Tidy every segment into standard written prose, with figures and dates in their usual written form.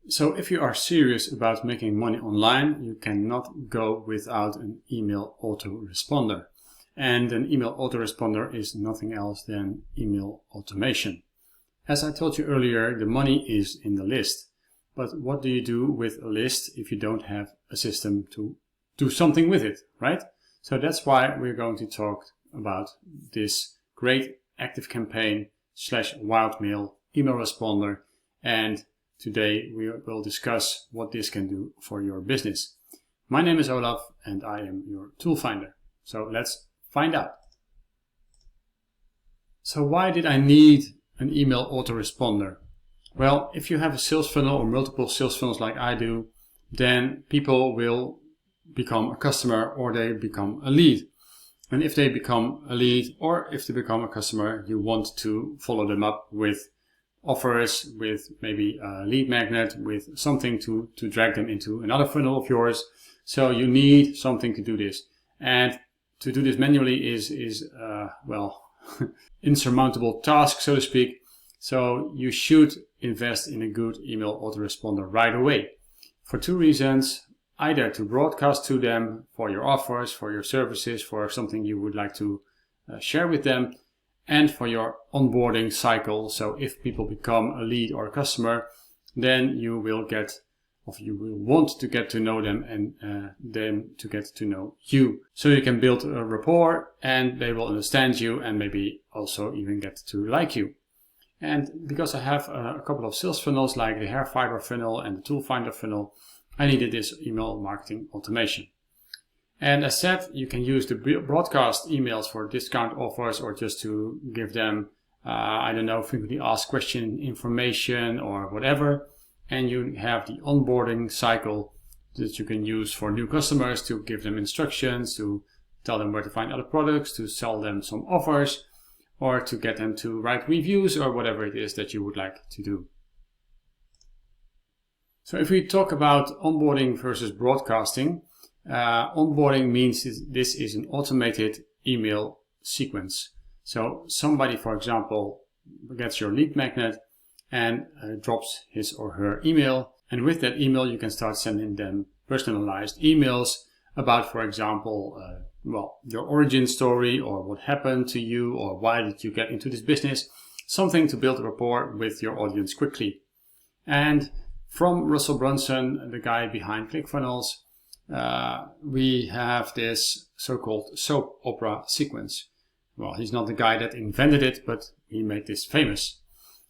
So if you are serious about making money online, you cannot go without an email autoresponder. And an email autoresponder is nothing else than email automation. As I told you earlier, the money is in the list. But what do you do with a list if you don't have a system to do something with it, right? So that's why we're going to talk about this great ActiveCampaign / wild mail email responder, and today we will discuss what this can do for your business. My name is Olaf and I am your tool finder. So let's find out. So why did I need an email autoresponder? Well, if you have a sales funnel or multiple sales funnels like I do, then people will become a customer or they become a lead. And if they become a lead or if they become a customer, you want to follow them up with offers, with maybe a lead magnet, with something to drag them into another funnel of yours. So you need something to do this. And to do this manually is well, insurmountable task, so to speak. So you should invest in a good email autoresponder right away for two reasons. Either to broadcast to them for your offers, for your services, for something you would like to share with them, and for your onboarding cycle. So if people become a lead or a customer, then you will want to get to know them and them to get to know you. So you can build a rapport and they will understand you and maybe also even get to like you. And because I have a couple of sales funnels like the hair fiber funnel and the tool finder funnel, I needed this email marketing automation. And as said, you can use the broadcast emails for discount offers or just to give them, I don't know, frequently asked question information or whatever. And you have the onboarding cycle that you can use for new customers to give them instructions, to tell them where to find other products, to sell them some offers, or to get them to write reviews or whatever it is that you would like to do. So if we talk about onboarding versus broadcasting, onboarding means this is an automated email sequence. So somebody, for example, gets your lead magnet and drops his or her email. And with that email, you can start sending them personalized emails about, for example, well, your origin story or what happened to you or why did you get into this business, something to build a rapport with your audience quickly. And from Russell Brunson, the guy behind ClickFunnels, we have this so-called soap opera sequence. Well, he's not the guy that invented it, but he made this famous.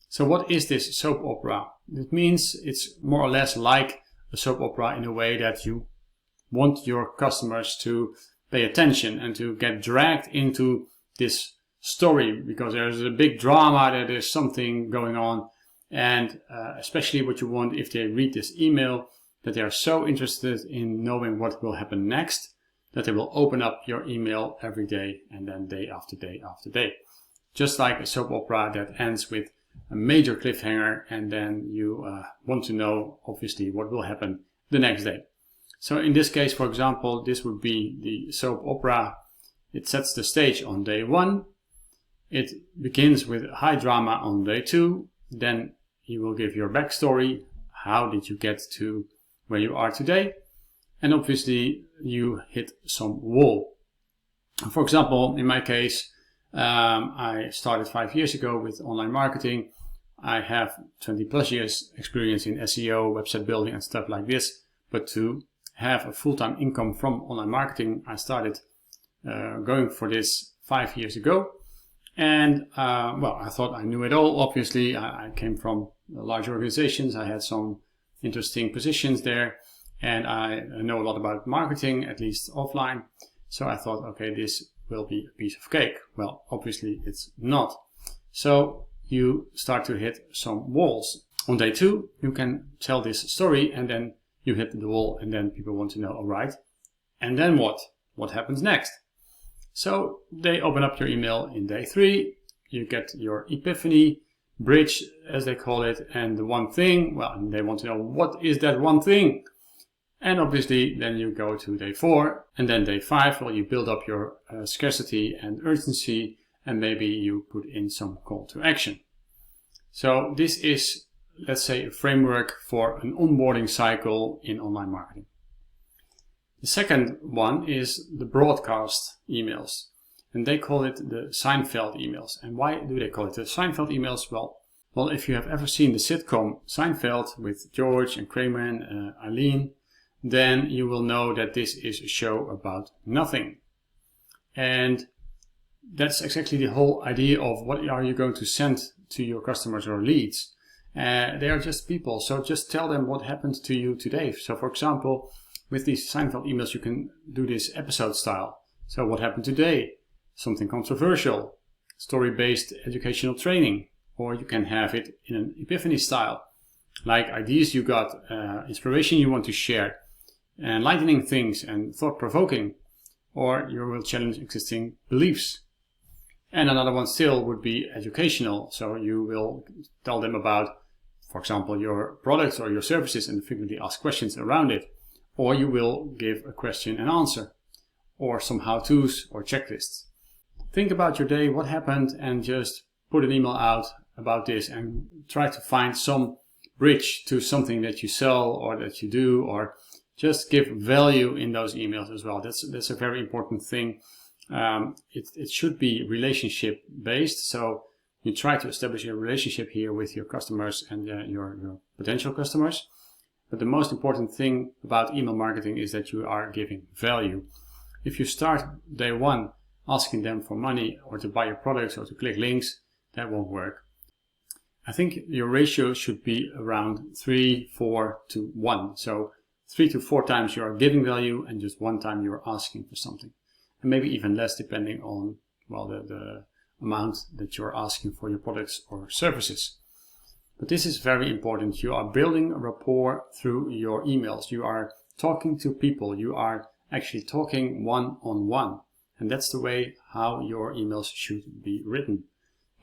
So what is this soap opera? It means it's more or less like a soap opera in a way that you want your customers to pay attention and to get dragged into this story because there's a big drama, that there's something going on. And especially what you want if they read this email, that they are so interested in knowing what will happen next, that they will open up your email every day and then day after day after day. Just like a soap opera that ends with a major cliffhanger and then you want to know, obviously, what will happen the next day. So in this case, for example, this would be the soap opera. It sets the stage on day 1. It begins with high drama on day 2. Then you will give your backstory. How did you get to where you are today? And obviously you hit some wall. For example, in my case, I started 5 years ago with online marketing. I have 20 plus years experience in SEO, website building and stuff like this. But to have a full-time income from online marketing, I started going for this 5 years ago. And well, I thought I knew it all. Obviously, I came from large organizations. I had some interesting positions there, and I know a lot about marketing, at least offline. So I thought, okay, this will be a piece of cake. Well, obviously it's not. So you start to hit some walls. On day 2, you can tell this story, and then you hit the wall, and then people want to know, all right, and then what? What happens next? So they open up your email in day 3, you get your epiphany, bridge as they call it, and the one thing, well, and they want to know what is that one thing? And obviously then you go to day 4 and then day 5, well, you build up your scarcity and urgency, and maybe you put in some call to action. So this is let's say, a framework for an onboarding cycle in online marketing. The second one is the broadcast emails, and they call it the Seinfeld emails. And why do they call it the Seinfeld emails? Well, if you have ever seen the sitcom Seinfeld with George and Kramer and Eileen, then you will know that this is a show about nothing. And that's exactly the whole idea of what are you going to send to your customers or leads. They are just people, so just tell them what happened to you today. So for example, with these Seinfeld emails, you can do this episode style. So what happened today? Something controversial, story-based educational training. Or you can have it in an epiphany style, like ideas you got, inspiration you want to share, enlightening things and thought-provoking. Or you will challenge existing beliefs. And another one still would be educational. So you will tell them about, for example, your products or your services and frequently asked questions around it. Or you will give a question and answer, or some how-tos or checklists. Think about your day, what happened, and just put an email out about this and try to find some bridge to something that you sell or that you do, or just give value in those emails as well. That's a very important thing. It should be relationship based, so you try to establish a relationship here with your customers and your potential customers. But the most important thing about email marketing is that you are giving value. If you start day one asking them for money or to buy your products or to click links, that won't work. I think your ratio should be around 3:4 to 1. So 3 to 4 times you are giving value and just 1 time you are asking for something. And maybe even less depending on, well, the amount that you're asking for your products or services. But this is very important. You are building a rapport through your emails. You are talking to people. You are actually talking one-on-one. And that's the way how your emails should be written.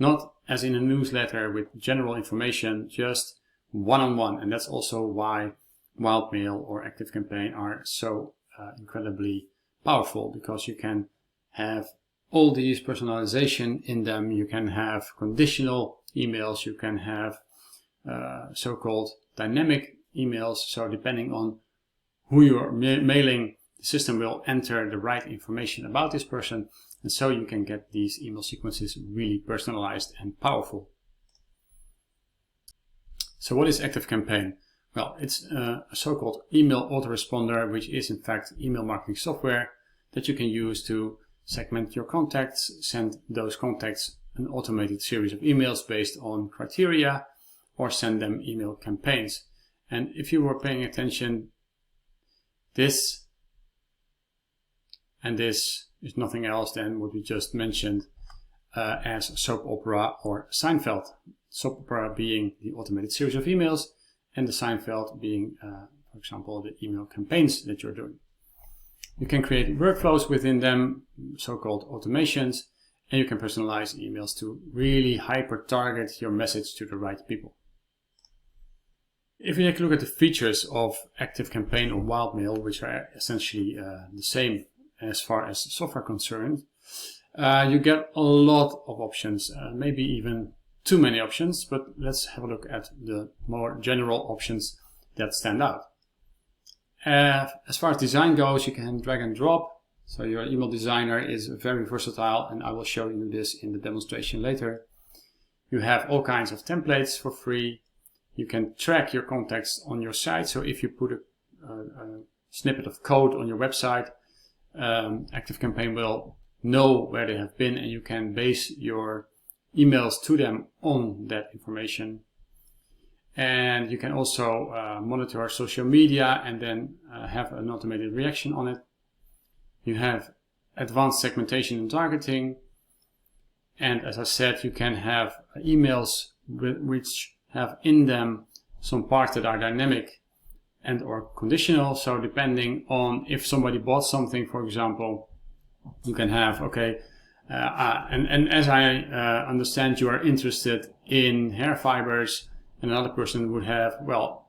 Not as in a newsletter with general information, just one-on-one. And that's also why Wildmail or ActiveCampaign are so incredibly powerful, because you can have all these personalization in them. You can have conditional emails. You can have so-called dynamic emails. So depending on who you're mailing, the system will enter the right information about this person. And so you can get these email sequences really personalized and powerful. So what is ActiveCampaign? Well, it's a so-called email autoresponder, which is in fact email marketing software that you can use to segment your contacts, send those contacts an automated series of emails based on criteria, or send them email campaigns. And if you were paying attention, this and this is nothing else than what we just mentioned as soap opera or Seinfeld. Soap opera being the automated series of emails, and the Seinfeld being, for example, the email campaigns that you're doing. You can create workflows within them, so-called automations, and you can personalize emails to really hyper-target your message to the right people. If you take a look at the features of ActiveCampaign or Wildmail, which are essentially the same as far as software concerned, you get a lot of options, maybe even too many options, but let's have a look at the more general options that stand out. As far as design goes, you can drag and drop. So your email designer is very versatile, and I will show you this in the demonstration later. You have all kinds of templates for free. You can track your contacts on your site. So if you put a snippet of code on your website, ActiveCampaign will know where they have been, and you can base your emails to them on that information. And you can also monitor social media and then have an automated reaction on it. You have advanced segmentation and targeting. And as I said, you can have emails which have in them some parts that are dynamic and or conditional. So depending on if somebody bought something, for example, you can have, okay, and as I understand, you are interested in hair fibers, and another person would have, well,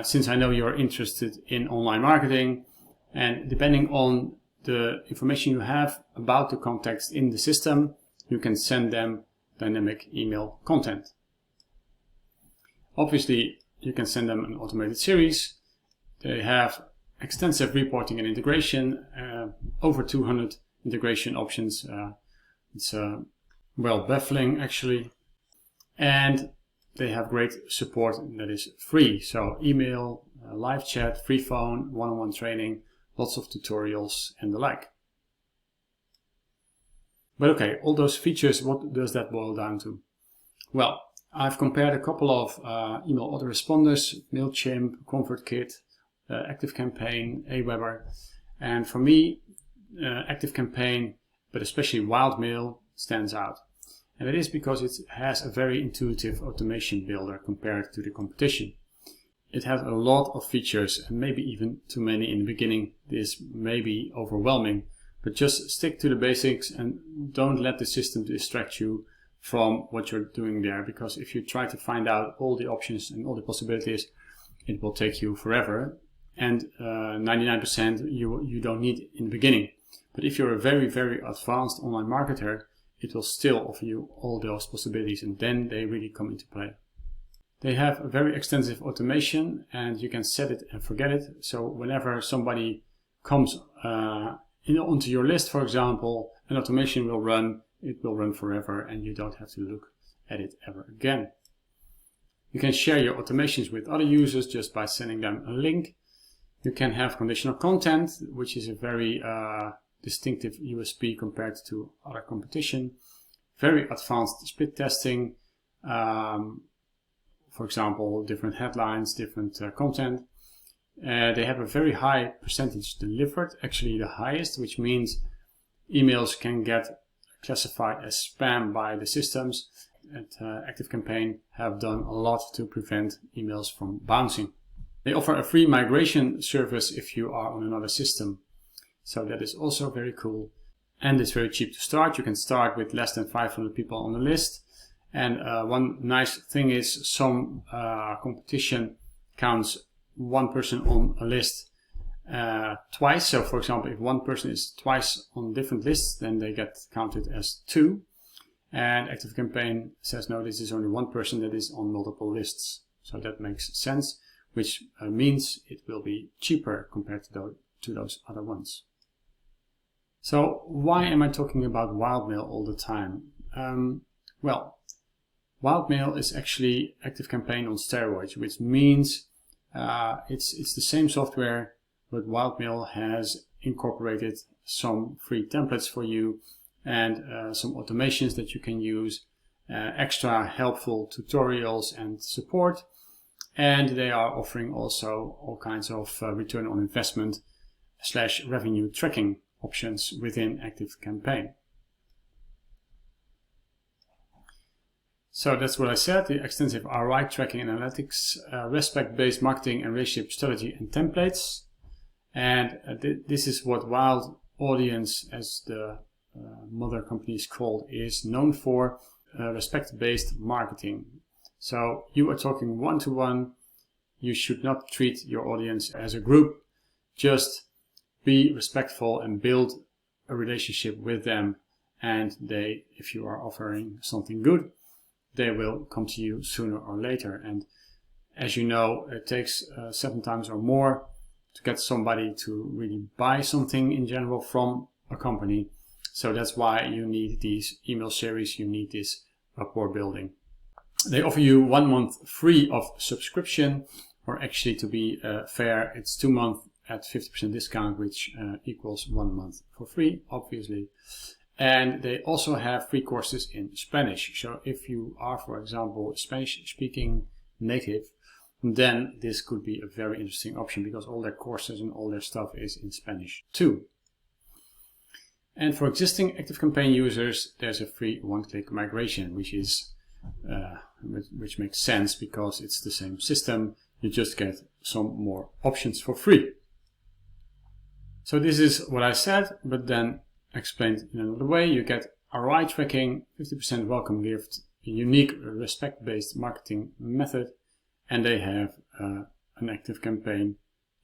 since I know you're interested in online marketing, and depending on the information you have about the contacts in the system, you can send them dynamic email content. Obviously, you can send them an automated series. They have extensive reporting and integration, over 200 integration options. It's well baffling actually. And they have great support that is free. So email, live chat, free phone, one-on-one training, lots of tutorials and the like. But okay, all those features, what does that boil down to? Well, I've compared a couple of email autoresponders, MailChimp, ConvertKit, ActiveCampaign, Aweber, and for me, ActiveCampaign, but especially WildMail, stands out. And it is because it has a very intuitive automation builder compared to the competition. It has a lot of features, and maybe even too many in the beginning. This may be overwhelming, but just stick to the basics and don't let the system distract you from what you're doing there, because if you try to find out all the options and all the possibilities, it will take you forever, and 99% you don't need in the beginning. But if you're a very, very advanced online marketer, it will still offer you all those possibilities, and then they really come into play. They have a very extensive automation, and you can set it and forget it. So whenever somebody comes onto your list, for example, an automation will run. It will run forever, and you don't have to look at it ever again. You can share your automations with other users just by sending them a link. You can have conditional content, which is a very distinctive USP compared to other competition. Very advanced split testing, for example, different headlines, different content. They have a very high percentage delivered, actually the highest, which means emails can get classified as spam by the systems. At ActiveCampaign have done a lot to prevent emails from bouncing. They offer a free migration service if you are on another system. So that is also very cool. And it's very cheap to start. You can start with less than 500 people on the list. And one nice thing is some competition counts one person on a list twice. So for example, if one person is twice on different lists, then they get counted as two. And ActiveCampaign says, no, this is only one person that is on multiple lists. So that makes sense, which means it will be cheaper compared to those other ones. So why am I talking about WildMail all the time? Well, WildMail is actually ActiveCampaign on steroids, which means it's the same software, but WildMail has incorporated some free templates for you and some automations that you can use, extra helpful tutorials and support, and they are offering also all kinds of return on investment / revenue tracking options within ActiveCampaign. So that's what I said, the extensive ROI tracking analytics, respect-based marketing and relationship strategy and templates. And this is what Wild Audience, as the mother company is called, is known for, respect-based marketing. So you are talking one-to-one. You should not treat your audience as a group. Just be respectful and build a relationship with them. And they, if you are offering something good, they will come to you sooner or later. And as you know, it takes 7 times or more to get somebody to really buy something in general from a company. So that's why you need these email series, you need this rapport building. They offer you 1 month free of subscription, or actually to be fair, it's 2 months at 50% discount, which equals 1 month for free, obviously. And they also have free courses in Spanish. So if you are, for example, Spanish speaking native, then this could be a very interesting option, because all their courses and all their stuff is in Spanish too. And for existing ActiveCampaign users, there's a free one-click migration, which makes sense because it's the same system. You just get some more options for free. So this is what I said, but then explained in another way. You get ROI tracking, 50% welcome gift, a unique respect-based marketing method, and they have an ActiveCampaign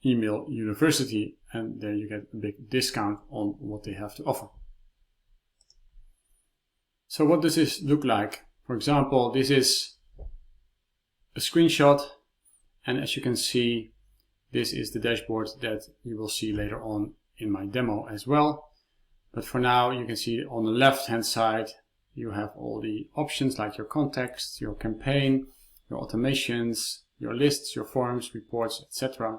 email university, and there you get a big discount on what they have to offer. So what does this look like? For example, this is a screenshot, and as you can see, this is the dashboard that you will see later on in my demo as well. But for now, you can see on the left hand side you have all the options like your contacts, your campaign, your automations, your lists, your forms, reports, etc.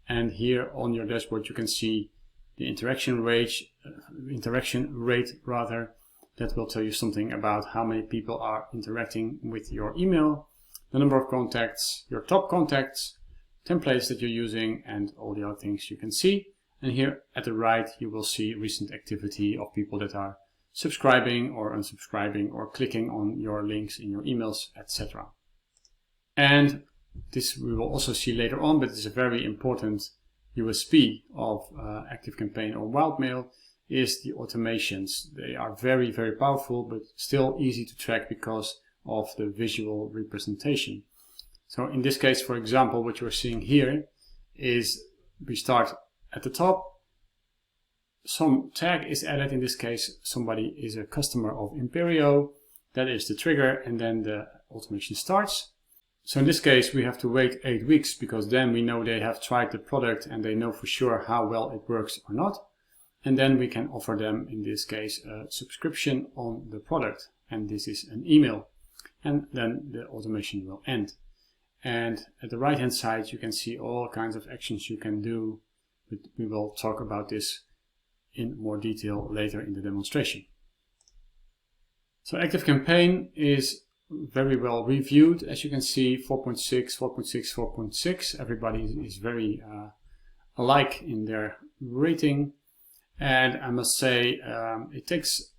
And here on your dashboard you can see the interaction rate that will tell you something about how many people are interacting with your email, the number of contacts, your top contacts, templates that you're using, and all the other things you can see. And here at the right you will see recent activity of people that are subscribing or unsubscribing or clicking on your links in your emails, etc. And this we will also see later on, but it's a very important USP of ActiveCampaign or 𝗏𝗏𝗡 is the automations. They are very, very powerful, but still easy to track because of the visual representation. So in this case, for example, what you're seeing here is we start at the top. Some tag is added. In this case, somebody is a customer of 𝗵𝗶𝗆𝗄. That is the trigger, and then the automation starts. So in this case, we have to wait 8 weeks because then we know they have tried the product and they know for sure how well it works or not. And then we can offer them, in this case, a subscription on the product. And this is an email. And then the automation will end. And at the right hand side, you can see all kinds of actions you can do. But we will talk about this in more detail later in the demonstration. So ActiveCampaign is very well reviewed. As you can see, 4.6, 4.6, 4.6. Everybody is very alike in their rating. And I must say, it takes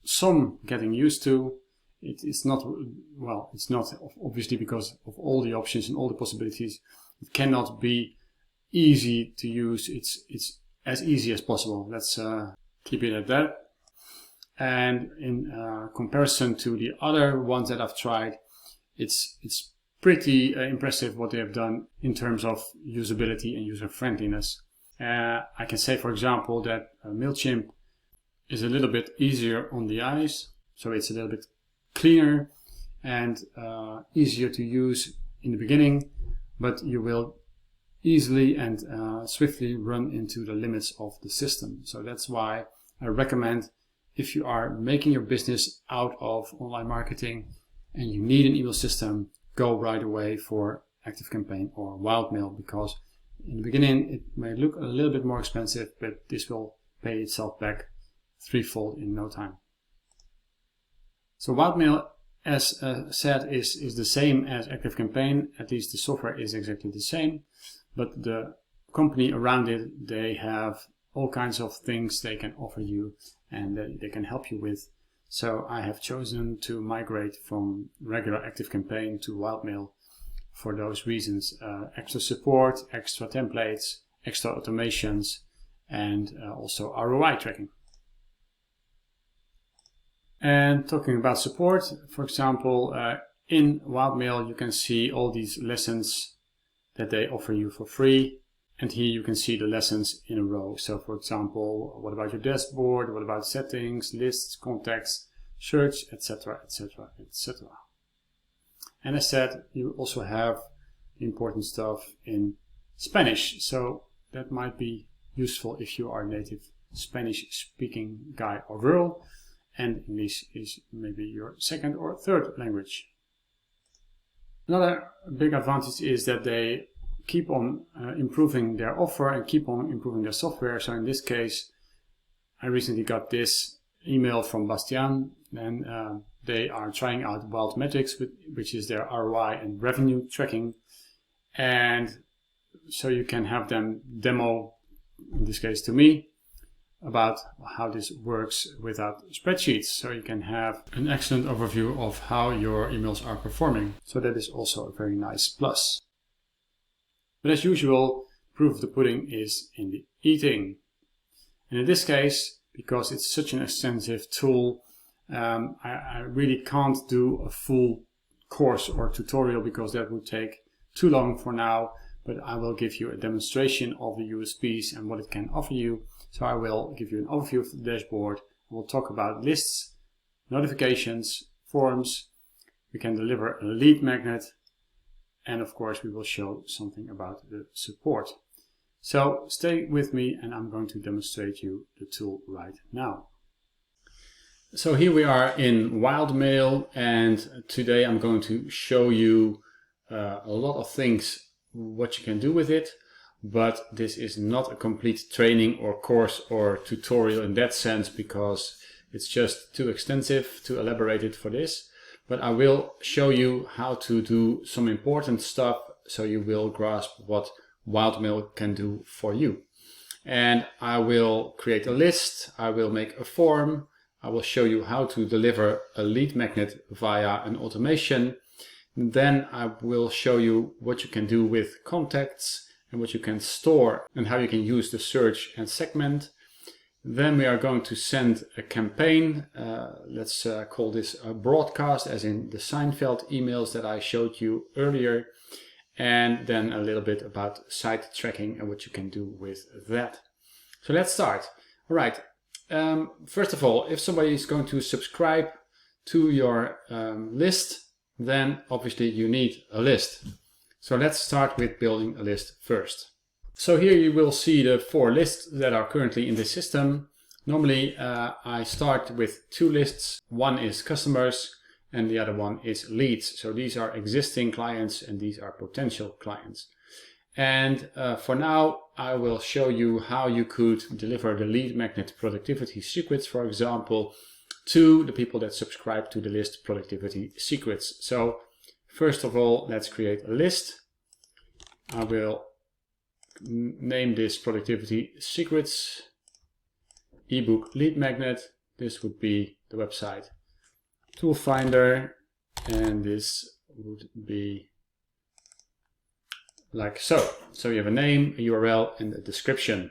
some getting used to. It's not, well, it's not obviously because of all the options and all the possibilities. It cannot be easy to use. It's as easy as possible. Let's keep it at that. And in comparison to the other ones that I've tried, it's pretty impressive what they have done in terms of usability and user friendliness. I can say, for example, that MailChimp is a little bit easier on the eyes, so it's a little bit cleaner and easier to use in the beginning, but you will easily and swiftly run into the limits of the system. So that's why I recommend, if you are making your business out of online marketing and you need an email system, go right away for ActiveCampaign or 𝗏𝗏𝗡, because in the beginning it may look a little bit more expensive, but this will pay itself back threefold in no time. So 𝗏𝗏𝗡, as said, is the same as ActiveCampaign. At least the software is exactly the same, but the company around it, they have all kinds of things they can offer you and they can help you with. So I have chosen to migrate from regular ActiveCampaign to 𝗏𝗏𝗡 for those reasons. Extra support, extra templates, extra automations, and also ROI tracking. And talking about support, for example, in 𝗏𝗏𝗡 you can see all these lessons that they offer you for free. And here you can see the lessons in a row. So for example, what about your dashboard? What about settings, lists, contacts, search, etc., etc., etc. And as said, you also have important stuff in Spanish. So that might be useful if you are a native Spanish speaking guy or girl, and English is maybe your second or third language. Another big advantage is that they keep on improving their offer and keep on improving their software. So in this case, I recently got this email from Bastian, and they are trying out Wild Metrics, which is their ROI and revenue tracking. And so you can have them demo, in this case to me, about how this works without spreadsheets. So you can have an excellent overview of how your emails are performing. So that is also a very nice plus. But as usual, proof of the pudding is in the eating. And in this case, because it's such an extensive tool, I really can't do a full course or tutorial because that would take too long for now. But I will give you a demonstration of the USPs and what it can offer you. So I will give you an overview of the dashboard. We'll talk about lists, notifications, forms. We can deliver a lead magnet, and of course we will show something about the support. So stay with me and I'm going to demonstrate you the tool right now. So here we are in 𝗙𝗲𝗡, and today I'm going to show you a lot of things what you can do with it, but this is not a complete training or course or tutorial in that sense, because it's just too extensive, too elaborated for this. But I will show you how to do some important stuff so you will grasp what 𝗙𝗲𝗡 can do for you. And I will create a list, I will make a form, I will show you how to deliver a lead magnet via an automation. Then I will show you what you can do with contacts and what you can store and how you can use the search and segment. Then we are going to send a campaign. Let's call this a broadcast, as in the Seinfeld emails that I showed you earlier. And then a little bit about site tracking and what you can do with that. So let's start. All right. First of all, if somebody is going to subscribe to your list, then obviously you need a list. So let's start with building a list first. So here you will see the 4 lists that are currently in the system. Normally I start with 2 lists. One is customers and the other one is leads. So these are existing clients and these are potential clients. And for now I will show you how you could deliver the lead magnet productivity secrets, for example, to the people that subscribe to the list productivity secrets. So first of all, let's create a list. I will name this productivity secrets ebook lead magnet. This would be the website tool finder, and this would be like so. So you have a name, a URL, and a description.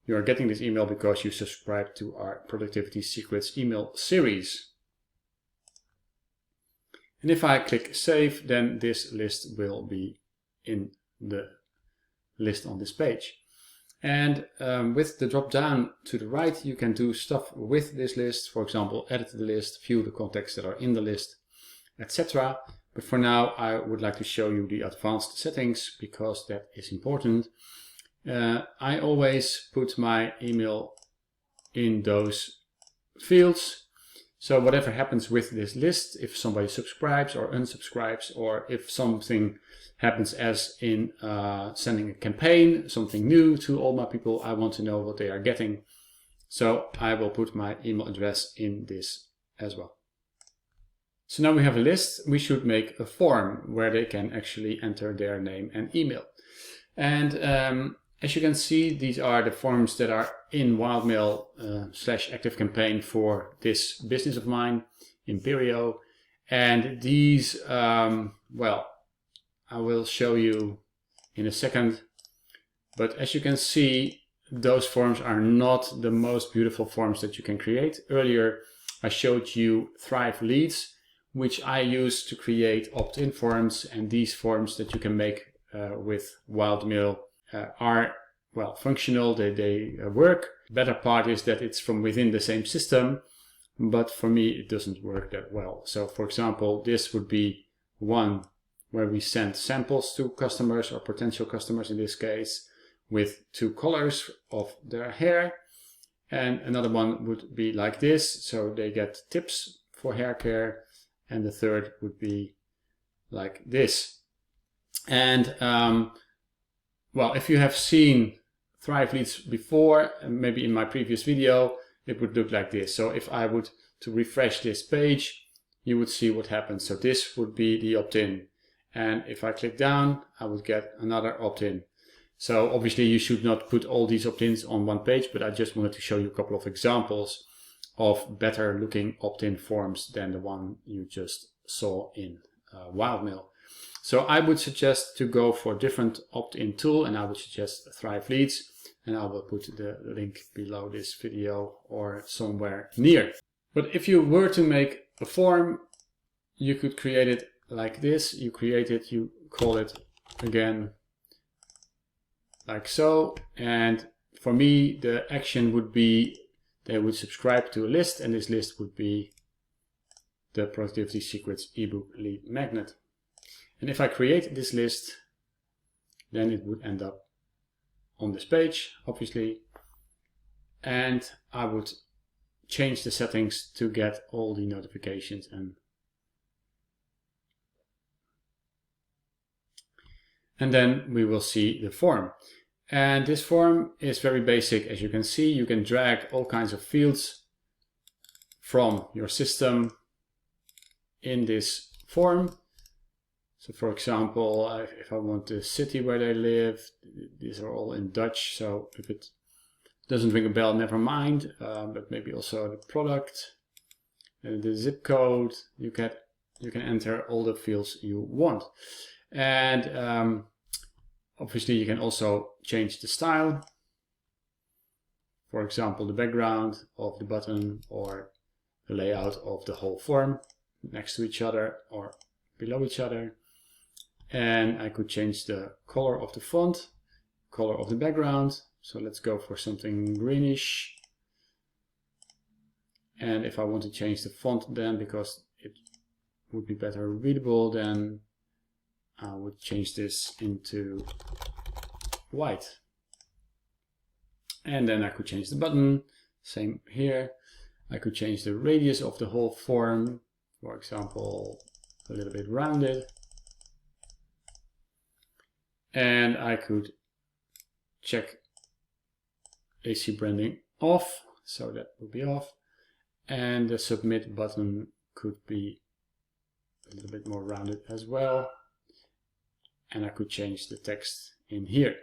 You are getting this email because you subscribe to our Productivity Secrets email series. And if I click Save, then this list will be in the list on this page. And with the drop down to the right, you can do stuff with this list. For example, edit the list, view the contacts that are in the list, etc. But for now, I would like to show you the advanced settings because that is important. I always put my email in those fields. So whatever happens with this list, if somebody subscribes or unsubscribes, or if something happens as in sending a campaign, something new to all my people, I want to know what they are getting. So I will put my email address in this as well. So now we have a list. We should make a form where they can actually enter their name and email. And as you can see, these are the forms that are in 𝗙𝗲𝗡 / ActiveCampaign for this business of mine, 𝗵𝗵𝗆𝗄. And these, well, I will show you in a second. But as you can see, those forms are not the most beautiful forms that you can create. Earlier, I showed you Thrive Leads, which I use to create opt-in forms. And these forms that you can make with 𝗙𝗲𝗡 are, well, functional, they work. The better part is that it's from within the same system, but for me it doesn't work that well. So for example, this would be one where we send samples to customers or potential customers in this case with 2 colors of their hair, and another one would be like this, so they get tips for hair care, and the third would be like this. And well, if you have seen Thrive Leads before, maybe in my previous video, it would look like this. So if I would to refresh this page, you would see what happens. So this would be the opt-in. And if I click down, I would get another opt-in. So obviously you should not put all these opt-ins on one page, but I just wanted to show you a couple of examples of better looking opt-in forms than the one you just saw in 𝗙𝗲𝗡. So I would suggest to go for a different opt-in tool, and I would suggest Thrive Leads, and I will put the link below this video or somewhere near. But if you were to make a form, you could create it like this. You create it, you call it again like so, and for me the action would be they would subscribe to a list, and this list would be the Productivity Secrets ebook lead magnet. And if I create this list, then it would end up on this page, obviously, and I would change the settings to get all the notifications, and then we will see the form. And this form is very basic. As you can see, you can drag all kinds of fields from your system in this form. So for example, if I want the city where they live, these are all in Dutch, so if it doesn't ring a bell, never mind, but maybe also the product, the zip code, you can enter all the fields you want. And obviously you can also change the style, for example the background of the button or the layout of the whole form next to each other or below each other. And I could change the color of the font, color of the background. So let's go for something greenish. And if I want to change the font then, because it would be better readable, then I would change this into white. And then I could change the button, same here. I could change the radius of the whole form, for example, a little bit rounded. And I could check AC branding off, so that would be off. And the submit button could be a little bit more rounded as well. And I could change the text in here.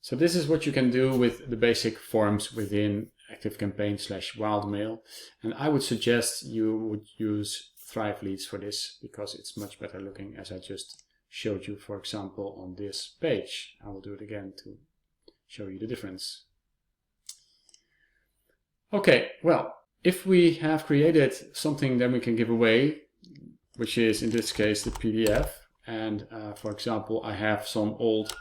So this is what you can do with the basic forms within ActiveCampaign/WildMail, and I would suggest you would use Thrive Leads for this because it's much better looking, as I just showed you, for example, on this page. I will do it again to show you the difference. Okay, well, if we have created something that we can give away, which is in this case the PDF, and for example I have some old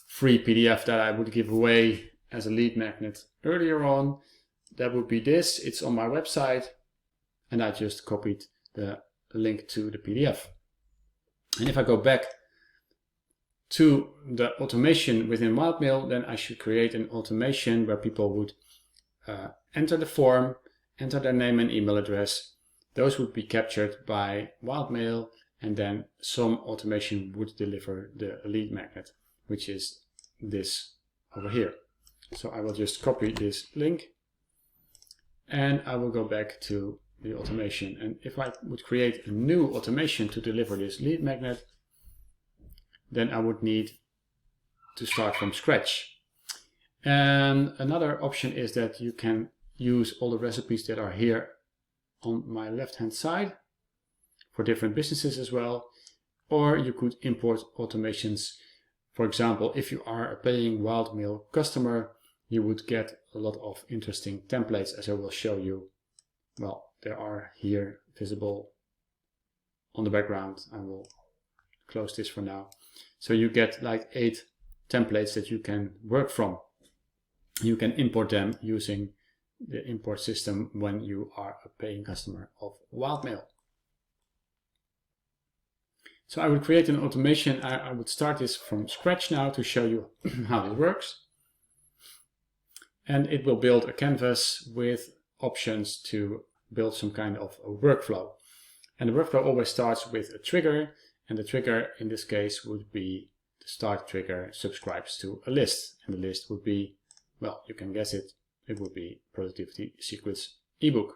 free PDF that I would give away as a lead magnet earlier on, that would be this. It's on my website, and I just copied the link to the PDF. And if I go back to the automation within WildMail, then I should create an automation where people would enter the form, enter their name and email address. Those would be captured by WildMail, and then some automation would deliver the lead magnet, which is this over here. So I will just copy this link and I will go back to the automation. And if I would create a new automation to deliver this lead magnet, then I would need to start from scratch. And another option is that you can use all the recipes that are here on my left hand side for different businesses as well. Or you could import automations. For example, if you are a paying WildMail customer, you would get a lot of interesting templates, as I will show you. Well, there are here visible on the background. I will close this for now. So you get like 8 templates that you can work from. You can import them using the import system when you are a paying customer of WildMail. So I would create an automation. I would start this from scratch now to show you how it works. And it will build a canvas with options to build some kind of a workflow. And the workflow always starts with a trigger, and the trigger in this case would be the start trigger subscribes to a list. And the list would be, well, you can guess it, it would be Productivity Secrets ebook.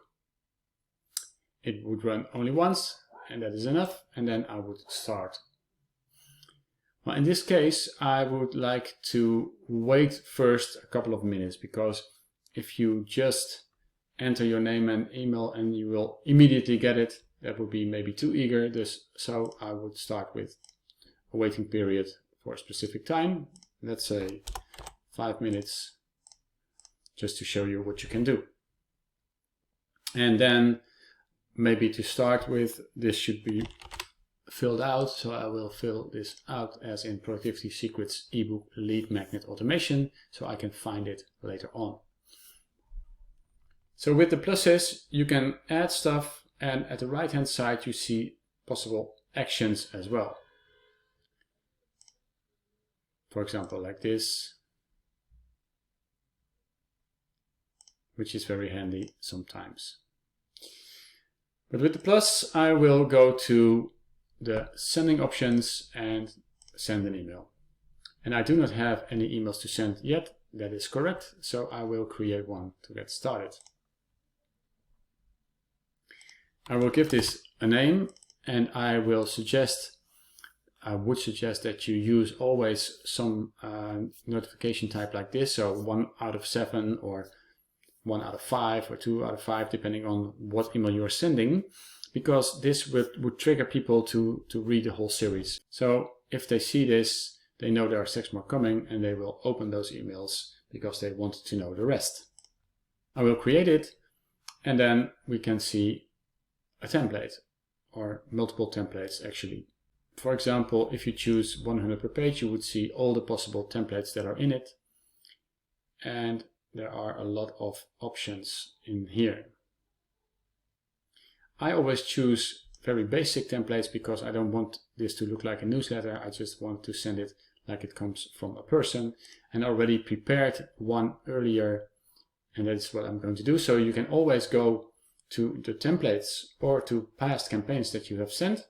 It would run only once, and that is enough, and then I would start. Well, in this case, I would like to wait first a couple of minutes, because if you just enter your name and email and you will immediately get it, that would be maybe too eager. So I would start with a waiting period for a specific time, let's say 5 minutes, just to show you what you can do. And then maybe to start with, this should be filled out, so I will fill this out as in Productivity Secrets ebook lead magnet automation, so I can find it later on. So with the pluses, you can add stuff, and at the right hand side you see possible actions as well. For example, like this, which is very handy sometimes. But with the plus, I will go to the sending options and send an email. And I do not have any emails to send yet. That is correct. So I will create one to get started. I will give this a name, and I would suggest that you use always some notification type like this. So 1 out of 7 or 1 out of 5 or 2 out of 5, depending on what email you are sending, because this would trigger people to read the whole series. So if they see this, they know there are 6 more coming, and they will open those emails because they want to know the rest. I will create it, and then we can see a template, or multiple templates actually. For example, if you choose 100 per page, you would see all the possible templates that are in it, and there are a lot of options in here. I always choose very basic templates because I don't want this to look like a newsletter. I just want to send it like it comes from a person, and already prepared one earlier, and that's what I'm going to do. So you can always go to the templates or to past campaigns that you have sent,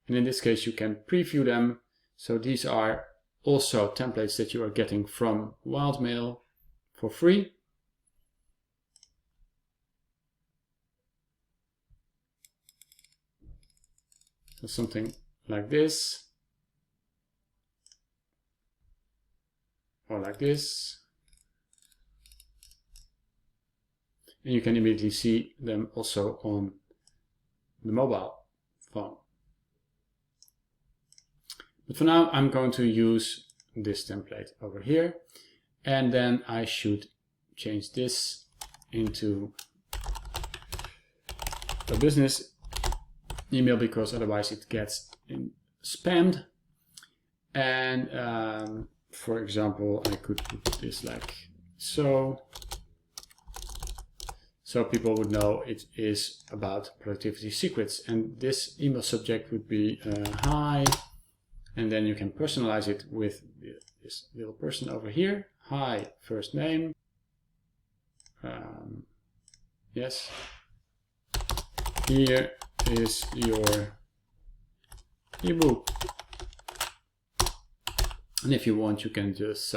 and in this case you can preview them. So these are also templates that you are getting from Wildmail for free. So something like this, or like this, and you can immediately see them also on the mobile phone. But for now I'm going to use this template over here, and then I should change this into a business email, because otherwise it gets spammed. And for example, I could put this like so people would know it is about productivity secrets. And this email subject would be hi, and then you can personalize it with this little person over here. Hi, first name. Yes. Here is your ebook. And if you want, you can just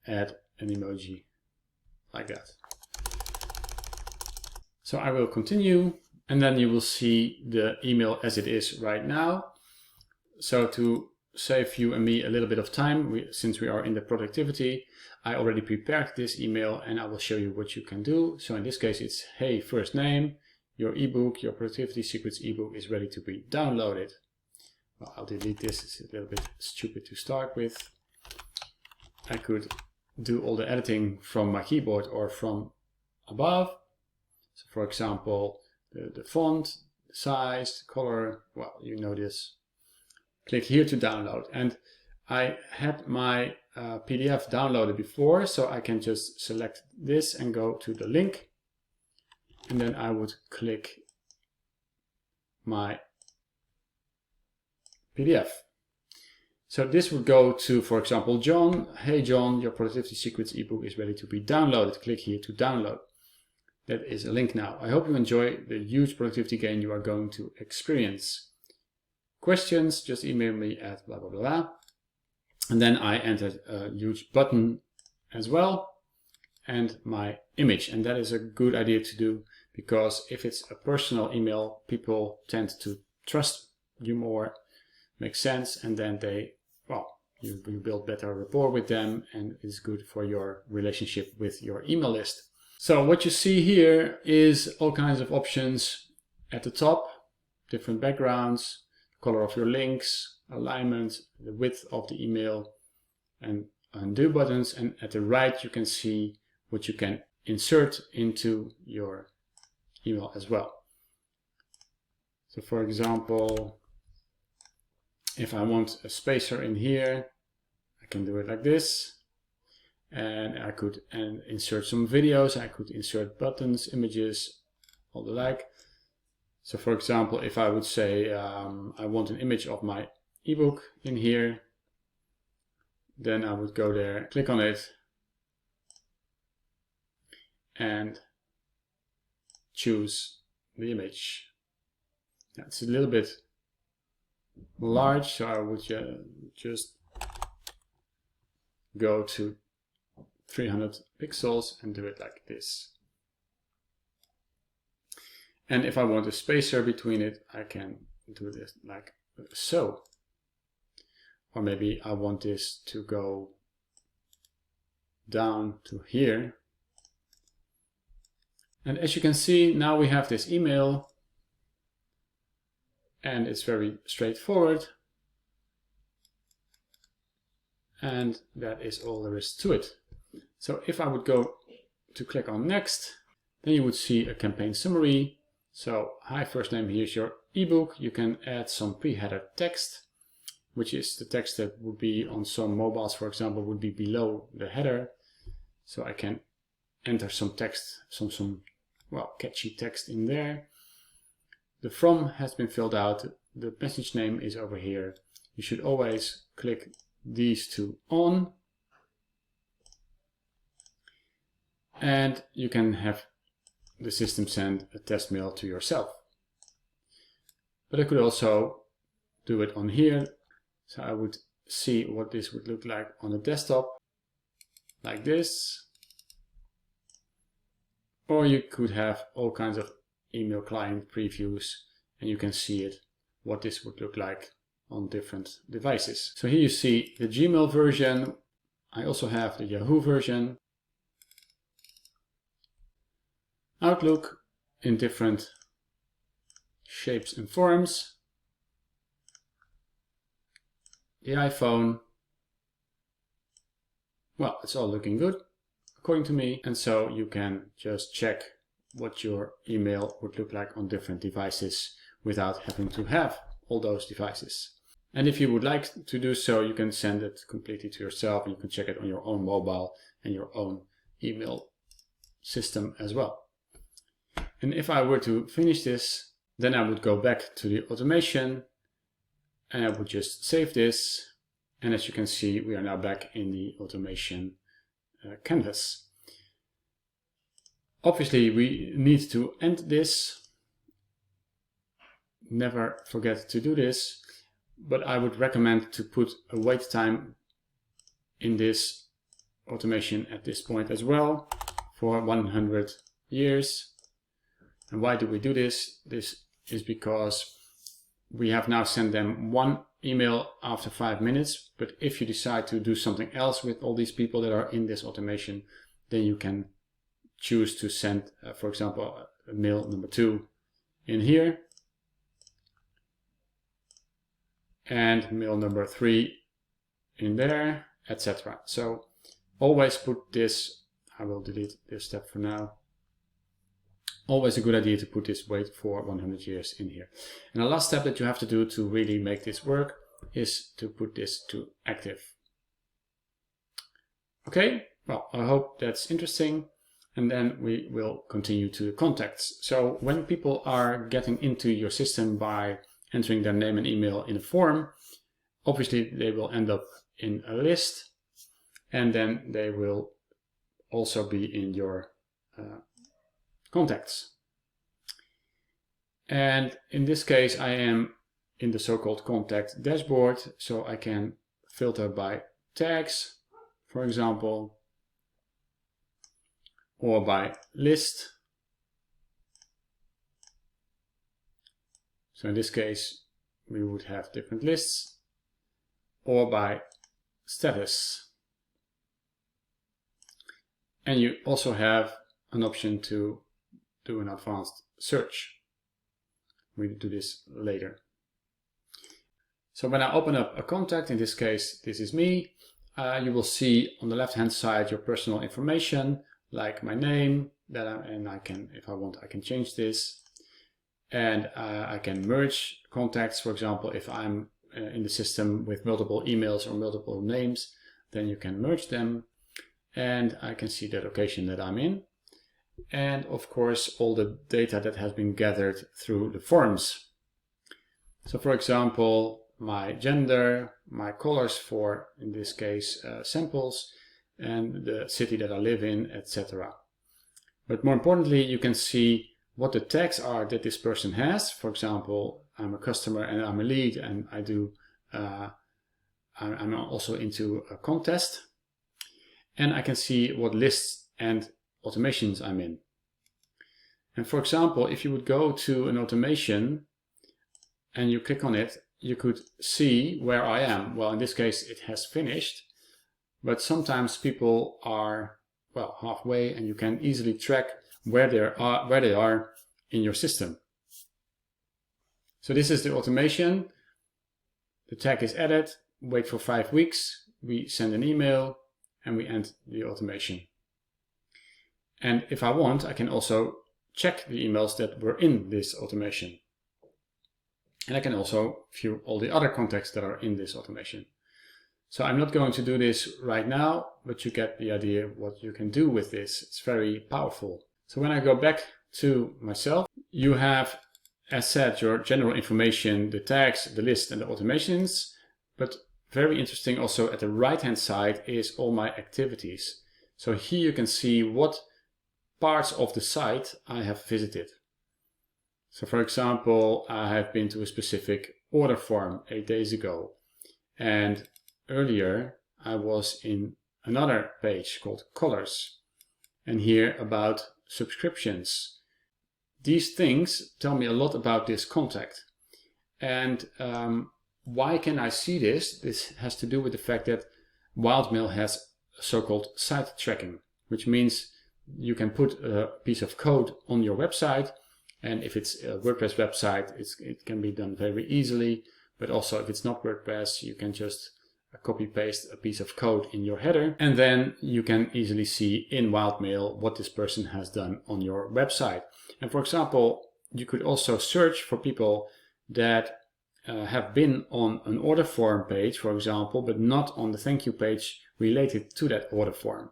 add an emoji like that. So I will continue, and then you will see the email as it is right now. So to save you and me a little bit of time, since we are in the productivity, I already prepared this email, and I will show you what you can do. So in this case, it's hey, first name, your ebook, your Productivity Secrets ebook is ready to be downloaded. Well, I'll delete this, it's a little bit stupid to start with. I could do all the editing from my keyboard or from above. So for example, the font, the size, the color, well, you know this. Click here to download. And I had my PDF downloaded before, so I can just select this and go to the link. And then I would click my PDF. So this would go to, for example, John. Hey John, your Productivity Secrets ebook is ready to be downloaded. Click here to download. That is a link now. I hope you enjoy the huge productivity gain you are going to experience. Questions, just email me at blah blah blah. And then I entered a huge button as well, and my image. And that is a good idea to do, because if it's a personal email, people tend to trust you more. Makes sense, and then you build better rapport with them, and it's good for your relationship with your email list. So what you see here is all kinds of options at the top, different backgrounds, color of your links, alignment, the width of the email, and undo buttons. And at the right you can see what you can insert into your email as well. So for example, if I want a spacer in here, I can do it like this. and I could insert some videos, I could insert buttons, images, all the like. So for example, if I would say I want an image of my ebook in here, then I would go there, click on it, and choose the image. It's a little bit large, so I would just go to 300 pixels and do it like this. And if I want a spacer between it, I can do this like so. Or maybe I want this to go down to here. And as you can see, now we have this email, and it's very straightforward. And that is all there is to it. So if I would go to click on next, then you would see a campaign summary. So, hi, first name, here's your ebook. You can add some pre-header text, which is the text that would be on some mobiles, for example, would be below the header. So I can enter some text, some catchy text in there. The from has been filled out. The message name is over here. You should always click these two on. And you can have the system send a test mail to yourself. But I could also do it on here. So I would see what this would look like on a desktop, like this. Or you could have all kinds of email client previews, and you can see it, what this would look like on different devices. So here you see the Gmail version. I also have the Yahoo version. Outlook in different shapes and forms. The iPhone. Well, it's all looking good, according to me. And so you can just check what your email would look like on different devices without having to have all those devices. And if you would like to do so, you can send it completely to yourself, and you can check it on your own mobile and your own email system as well. And if I were to finish this, then I would go back to the automation and I would just save this. And as you can see, we are now back in the automation canvas. Obviously, we need to end this. Never forget to do this, but I would recommend to put a wait time in this automation at this point as well for 100 years. And why do we do this? This is because we have now sent them one email after 5 minutes, but if you decide to do something else with all these people that are in this automation, then you can choose to send, for example, mail number 2 in here, and mail number 3 in there, etc. So always put this, I will delete this step for now. Always a good idea to put this wait for 100 years in here. And the last step that you have to do to really make this work is to put this to active. Okay, well, I hope that's interesting. And then we will continue to contacts. So when people are getting into your system by entering their name and email in a form, obviously they will end up in a list, and then they will also be in your contacts. And in this case, I am in the so-called contact dashboard, so I can filter by tags, for example, or by list. So in this case, we would have different lists, or by status. And you also have an option to do an advanced search. We do this later. So when I open up a contact, in this case, this is me, you will see on the left-hand side your personal information, like my name, and I can, if I want, I can change this. And I can merge contacts, for example, if I'm in the system with multiple emails or multiple names, then you can merge them. and I can see the location that I'm in, and of course all the data that has been gathered through the forms. So for example, my gender, my colors for, in this case, samples, and the city that I live in, etc. But more importantly, you can see what the tags are that this person has. For example, I'm a customer and I'm a lead, and I do I'm also into a contest, and I can see what lists and automations I'm in. And for example, if you would go to an automation and you click on it, you could see where I am. Well, in this case it has finished, but sometimes people are, well, halfway, and you can easily track where they are in your system. So this is the automation. The tag is added, wait for 5 weeks, we send an email, and we end the automation. And if I want, I can also check the emails that were in this automation. And I can also view all the other contacts that are in this automation. So I'm not going to do this right now, but you get the idea what you can do with this. It's very powerful. So when I go back to myself, you have, as said, your general information, the tags, the list, and the automations. But very interesting also at the right-hand side is all my activities. So here you can see what parts of the site I have visited. So for example, I have been to a specific order form 8 days ago. And earlier I was in another page called Colors. And here about subscriptions. These things tell me a lot about this contact. And why can I see this? This has to do with the fact that WildMail has so-called site tracking, which means you can put a piece of code on your website, and if it's a WordPress website, it can be done very easily. But also if it's not WordPress, you can just copy-paste a piece of code in your header, and then you can easily see in WildMail what this person has done on your website. And for example, you could also search for people that have been on an order form page, for example, but not on the thank you page related to that order form.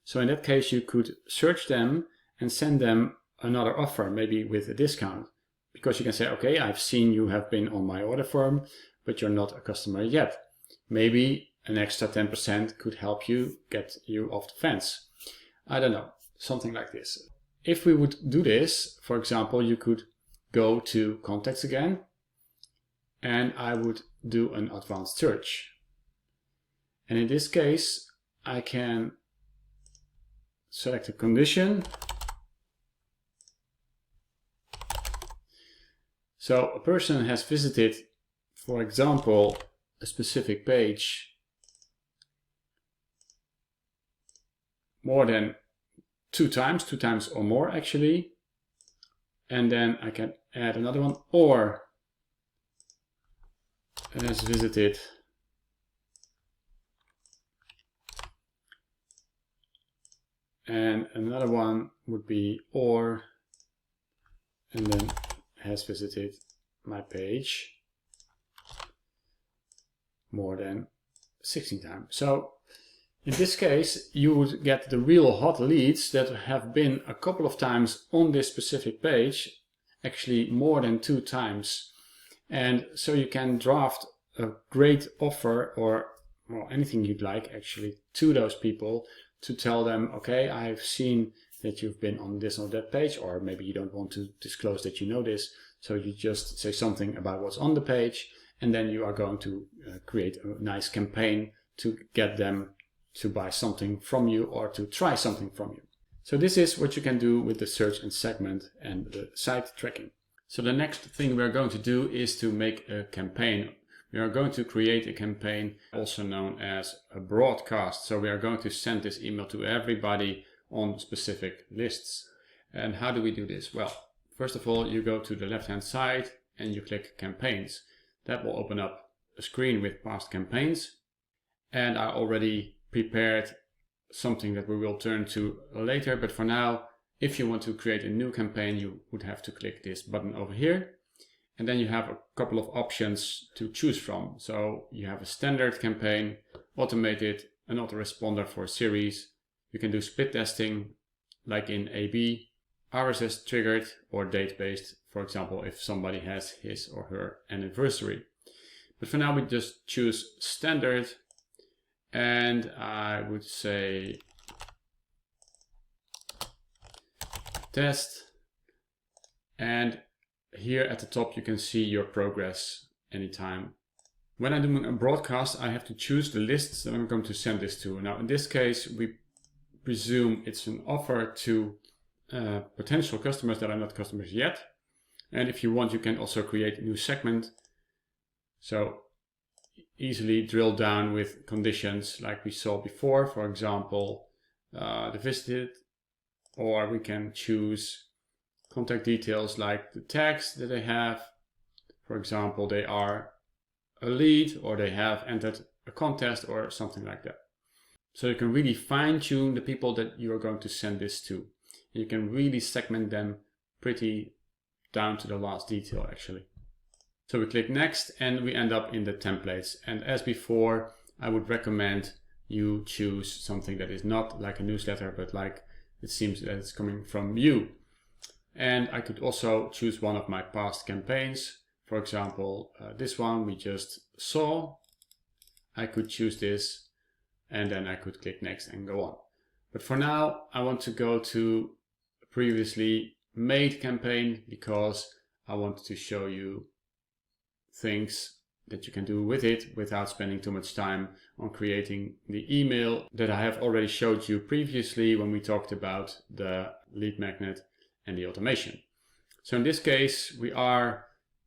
So in that case, you could search them and send them another offer, maybe with a discount, because you can say, okay, I've seen you have been on my order form, but you're not a customer yet. Maybe an extra 10% could help you get you off the fence. I don't know, something like this. If we would do this, for example, you could go to Contacts again, and I would do an advanced search. And in this case, I can select a condition. So a person has visited, for example, a specific page more than two times or more actually. And then I can add another one, or has visited and another one would be or, and then has visited my page more than 16 times. So in this case, you would get the real hot leads that have been a couple of times on this specific page, actually more than 2 times. And so you can draft a great offer, or well, anything you'd like actually, to those people to tell them, okay, I've seen that you've been on this or that page, or maybe you don't want to disclose that you know this, so you just say something about what's on the page, and then you are going to create a nice campaign to get them to buy something from you or to try something from you. So this is what you can do with the search and segment and the site tracking. So the next thing we're going to do is to make a campaign. We are going to create a campaign, also known as a broadcast. So we are going to send this email to everybody on specific lists. And how do we do this? Well, first of all, you go to the left-hand side and you click Campaigns. That will open up a screen with past campaigns. And I already prepared something that we will turn to later. But for now, if you want to create a new campaign, you would have to click this button over here. And then you have a couple of options to choose from. So you have a standard campaign, automated, an autoresponder for a series, You can do split testing like in A/B, RSS triggered or date based, for example if somebody has his or her anniversary. But for now we just choose standard, and I would say test, and here at the top you can see your progress anytime. When I'm doing a broadcast, I have to choose the lists that I'm going to send this to. Now in this case we presume it's an offer to potential customers that are not customers yet, and if you want you can also create a new segment, so easily drill down with conditions like we saw before, for example the visited, or we can choose contact details like the tags that they have. For example, they are a lead or they have entered a contest or something like that. So you can really fine-tune the people that you are going to send this to. You can really segment them pretty down to the last detail actually. So we click next and we end up in the templates, and as before I would recommend you choose something that is not like a newsletter but like it seems that it's coming from you. And I could also choose one of my past campaigns, for example this one we just saw. I could choose this and then I could click next and go on. But for now I want to go to a previously made campaign because I want to show you things that you can do with it without spending too much time on creating the email that I have already showed you previously when we talked about the lead magnet and the automation. So in this case we are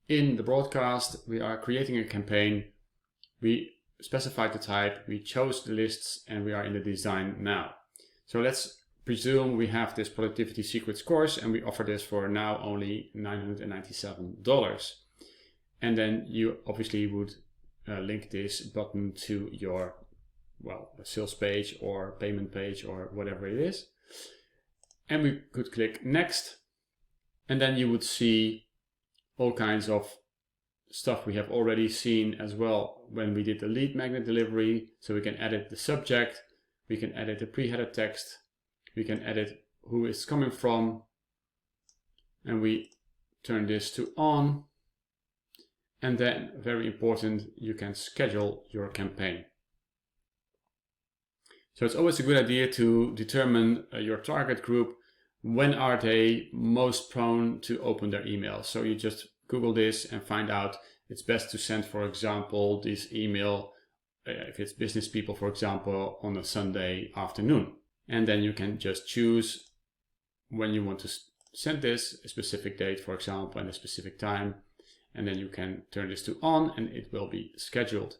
in the broadcast, we are creating a campaign, we specified the type, we chose the lists, and we are in the design now. So let's presume we have this productivity secrets course and we offer this for now only $997. And then you obviously would link this button to your, well, sales page or payment page or whatever it is. And we could click next, and then you would see all kinds of stuff we have already seen as well when we did the lead magnet delivery. So we can edit the subject, we can edit the pre-header text, we can edit who it's coming from, and we turn this to on. And then, very important, you can schedule your campaign. So it's always a good idea to determine your target group. When are they most prone to open their email? So you just Google this and find out it's best to send, for example, this email, if it's business people, for example, on a Sunday afternoon. And then you can just choose when you want to send this, a specific date, for example, and a specific time. And then you can turn this to on and it will be scheduled.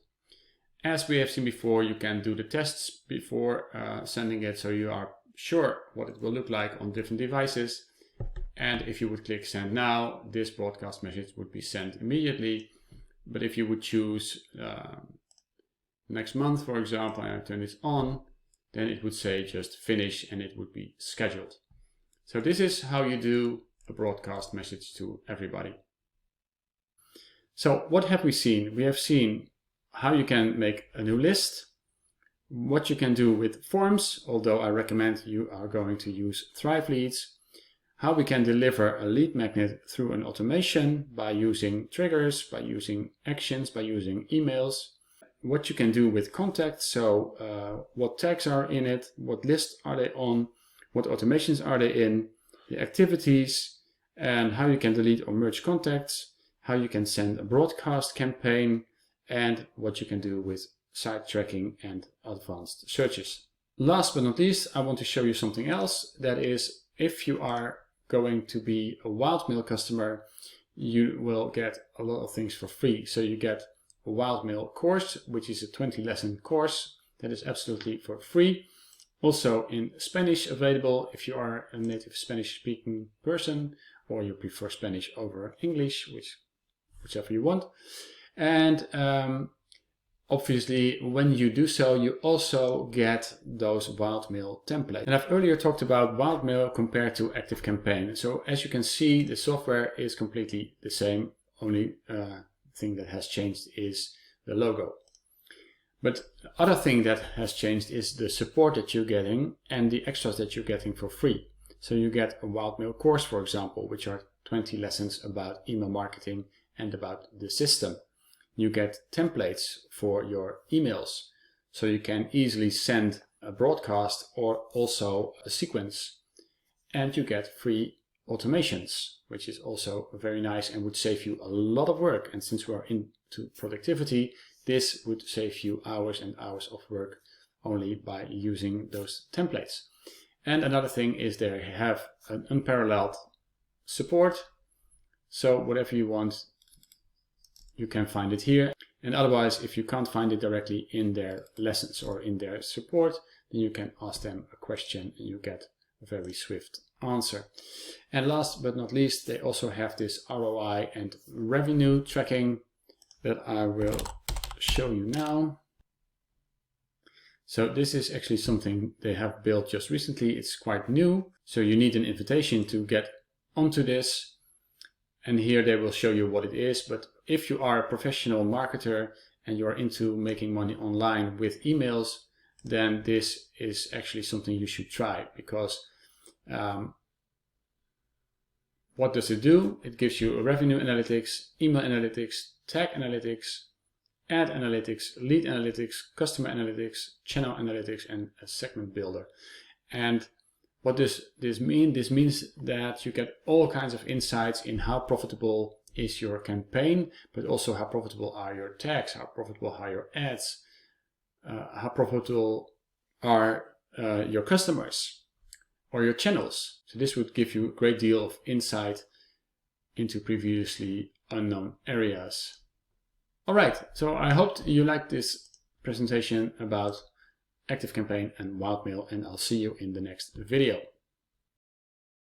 As we have seen before, you can do the tests before sending it, so you are sure what it will look like on different devices. And if you would click send now, this broadcast message would be sent immediately. But if you would choose next month, for example, and I turn this on, then it would say just finish and it would be scheduled. So this is how you do a broadcast message to everybody. So what have we seen? We have seen how you can make a new list, what you can do with forms, although I recommend you are going to use Thrive Leads, how we can deliver a lead magnet through an automation by using triggers, by using actions, by using emails, what you can do with contacts, so what tags are in it, what lists are they on, what automations are they in, the activities, and how you can delete or merge contacts, how you can send a broadcast campaign, and what you can do with site tracking and advanced searches. Last but not least, I want to show you something else. That is, if you are going to be a 𝗙𝗲𝗡 customer, you will get a lot of things for free. So you get a 𝗙𝗲𝗡 course, which is a 20-lesson course that is absolutely for free. Also in Spanish available if you are a native Spanish-speaking person or you prefer Spanish over English, whichever you want. And obviously, when you do so, you also get those 𝗙𝗲𝗡 templates. And I've earlier talked about 𝗙𝗲𝗡 compared to ActiveCampaign. So as you can see, the software is completely the same. Only thing that has changed is the logo. But the other thing that has changed is the support that you're getting and the extras that you're getting for free. So you get a 𝗏𝗏𝗡 course, for example, which are 20 lessons about email marketing and about the system. You get templates for your emails, so you can easily send a broadcast or also a sequence. And you get free automations, which is also very nice and would save you a lot of work. And since we are into productivity, this would save you hours and hours of work only by using those templates. And another thing is they have an unparalleled support. So whatever you want, you can find it here. And otherwise, if you can't find it directly in their lessons or in their support, then you can ask them a question and you get a very swift answer. And last but not least, they also have this ROI and revenue tracking that I will show you now. So this is actually something they have built just recently. It's quite new, so you need an invitation to get onto this. And here they will show you what it is. But if you are a professional marketer and you're into making money online with emails, then this is actually something you should try, because what does it do? It gives you a revenue analytics, email analytics, tag analytics, ad analytics, lead analytics, customer analytics, channel analytics, and a segment builder. And what does this mean? This means that you get all kinds of insights in how profitable is your campaign, but also how profitable are your tags, how profitable are your ads, how profitable are your customers or your channels. So this would give you a great deal of insight into previously unknown areas. Alright, so I hope you liked this presentation about ActiveCampaign and 𝗏𝗏𝗡, and I'll see you in the next video.